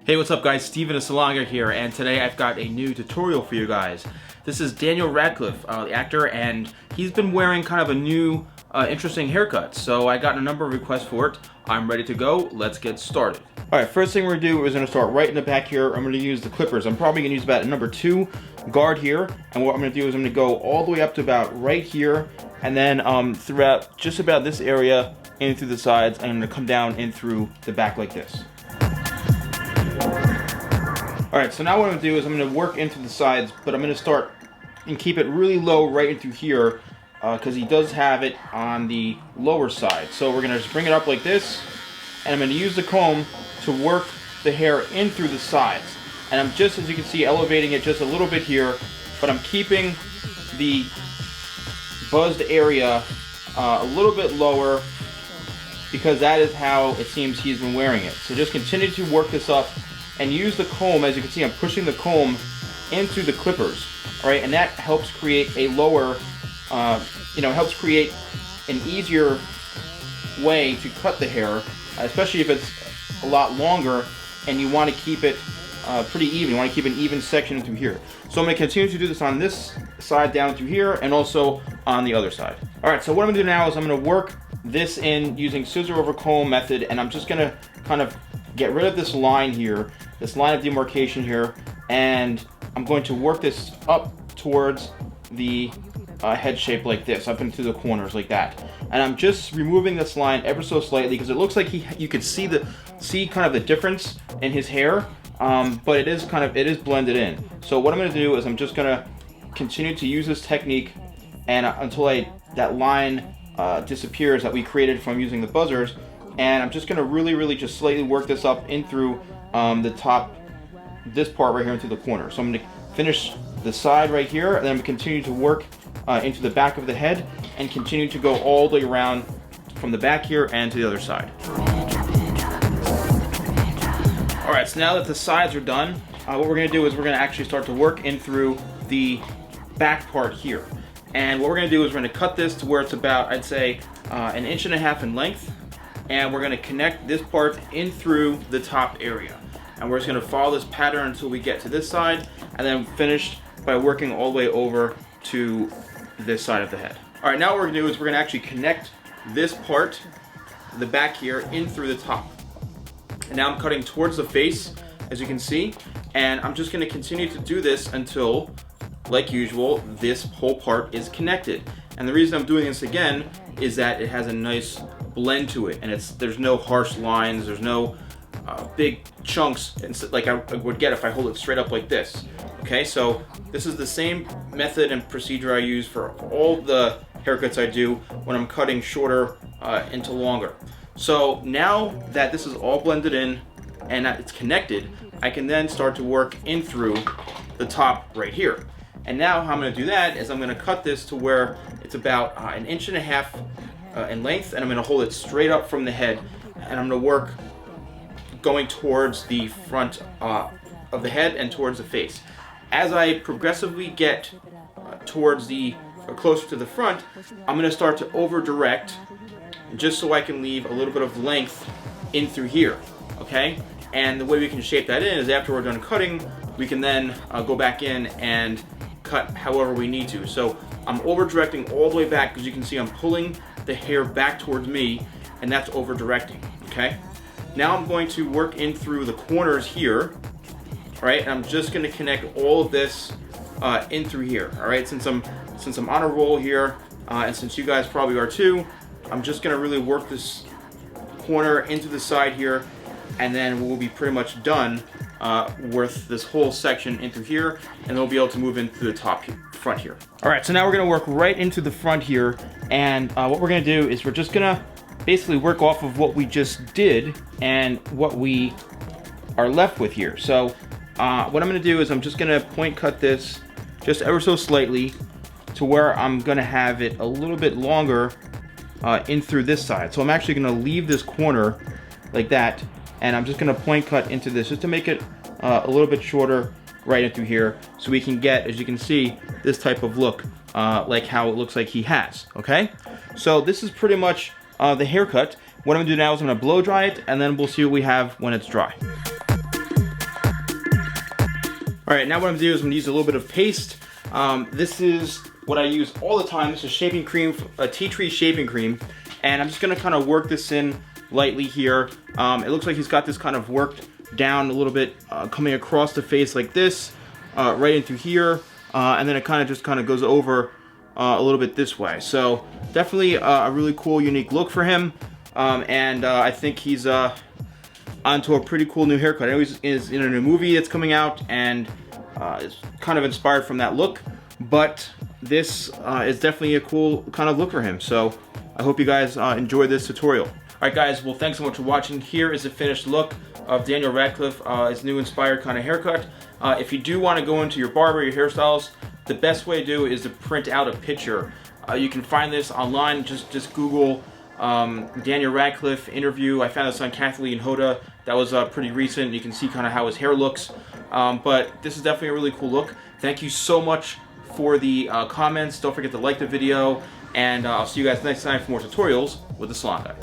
Hey, what's up guys? Stephen, a TheSalonGuy here, and today I've got a new tutorial for you guys. This is Daniel Radcliffe, the actor, and he's been wearing kind of a new, interesting haircut. So I got a number of requests for it. I'm ready to go. Let's get started. Alright, first thing we're going to do is going to start right in the back here. I'm going to use the clippers. I'm probably going to use about a number 2 guard here. And what I'm going to do is I'm going to go all the way up to about right here. And then throughout just about this area, in through the sides, and I'm going to come down in through the back like this. Alright, so now what I'm going to do is I'm going to work into the sides, but I'm going to start and keep it really low right into here, because he does have it on the lower side. So we're going to just bring it up like this, and I'm going to use the comb to work the hair in through the sides. And I'm just, as you can see, elevating it just a little bit here, but I'm keeping the buzzed area a little bit lower, because that is how it seems he's been wearing it. So just continue to work this up and use the comb. As you can see, I'm pushing the comb into the clippers, all right, and that helps create a lower, helps create an easier way to cut the hair, especially if it's a lot longer and you want to keep it pretty even. You want to keep an even section through here. So I'm going to continue to do this on this side down through here and also on the other side. All right, so what I'm going to do now is I'm going to work this in using scissor over comb method, and I'm just going to kind of get rid of this line here, this line of demarcation here, and I'm going to work this up towards the head shape like this, up into the corners like that. And I'm just removing this line ever so slightly because it looks like you could see kind of the difference in his hair, but it is blended in. So what I'm going to do is I'm just going to continue to use this technique and until that line disappears that we created from using the buzzers. And I'm just going to really just slightly work this up in through the top, this part right here into the corner. So I'm going to finish the side right here, and then I'm going to continue to work into the back of the head and continue to go all the way around from the back here and to the other side. Alright, so now that the sides are done, what we're going to do is we're going to actually start to work in through the back part here. And what we're going to do is we're going to cut this to where it's about, I'd say, 1.5 inches in length. And we're going to connect this part in through the top area. And we're just going to follow this pattern until we get to this side, and then finish by working all the way over to this side of the head. Alright, now what we're going to do is we're going to actually connect this part, the back here, in through the top. And now I'm cutting towards the face, as you can see, and I'm just going to continue to do this until, like usual, this whole part is connected. And the reason I'm doing this again is that it has a nice blend to it, and there's no harsh lines, there's no big chunks like I would get if I hold it straight up like this. Okay, so this is the same method and procedure I use for all the haircuts I do when I'm cutting shorter into longer. So now that this is all blended in and that it's connected, I can then start to work in through the top right here. And now how I'm going to do that is I'm going to cut this to where it's about 1.5 inches in length, and I'm going to hold it straight up from the head, and I'm going to work going towards the front of the head and towards the face. As I progressively get closer to the front, I'm going to start to over direct just so I can leave a little bit of length in through here, okay? And the way we can shape that in is after we're done cutting, we can then go back in and cut however we need to. So I'm over directing all the way back, because you can see I'm pulling the hair back towards me, and that's over directing. Okay, now I'm going to work in through the corners here. All right, and I'm just going to connect all of this in through here. All right, since I'm on a roll here, and since you guys probably are too, I'm just going to really work this corner into the side here, and then we'll be pretty much done with this whole section in through here, and then we'll be able to move into the front here. Alright, so now we're going to work right into the front here, and what we're going to do is we're just going to basically work off of what we just did and what we are left with here. So what I'm going to do is I'm just going to point cut this just ever so slightly to where I'm going to have it a little bit longer in through this side. So I'm actually going to leave this corner like that, and I'm just going to point cut into this just to make it a little bit shorter right into here, so we can get, as you can see, this type of look like how it looks like he has. Okay, so this is pretty much the haircut. What I'm going to do now is I'm going to blow dry it, and then we'll see what we have when it's dry. All right, now what I'm gonna do is I'm gonna use a little bit of paste. This is what I use all the time. This is shaving cream, a tea tree shaving cream. And I'm just gonna kind of work this in lightly here. It looks like he's got this kind of worked down a little bit, coming across the face like this, right into here. And then it kind of goes over a little bit this way. So definitely a really cool, unique look for him. And I think he's onto a pretty cool new haircut. I know he's in a new movie that's coming out, and it's kind of inspired from that look. But this is definitely a cool kind of look for him. So I hope you guys enjoy this tutorial. Alright guys, well thanks so much for watching. Here is the finished look of Daniel Radcliffe, his new inspired kind of haircut. If you do want to go into your barber, your hairstylist, the best way to do is to print out a picture. You can find this online, just Google Daniel Radcliffe interview. I found this on Kathleen Hoda. That was pretty recent. You can see kind of how his hair looks. But this is definitely a really cool look. Thank you so much for the comments. Don't forget to like the video, and I'll see you guys next time for more tutorials with the Salon Guy.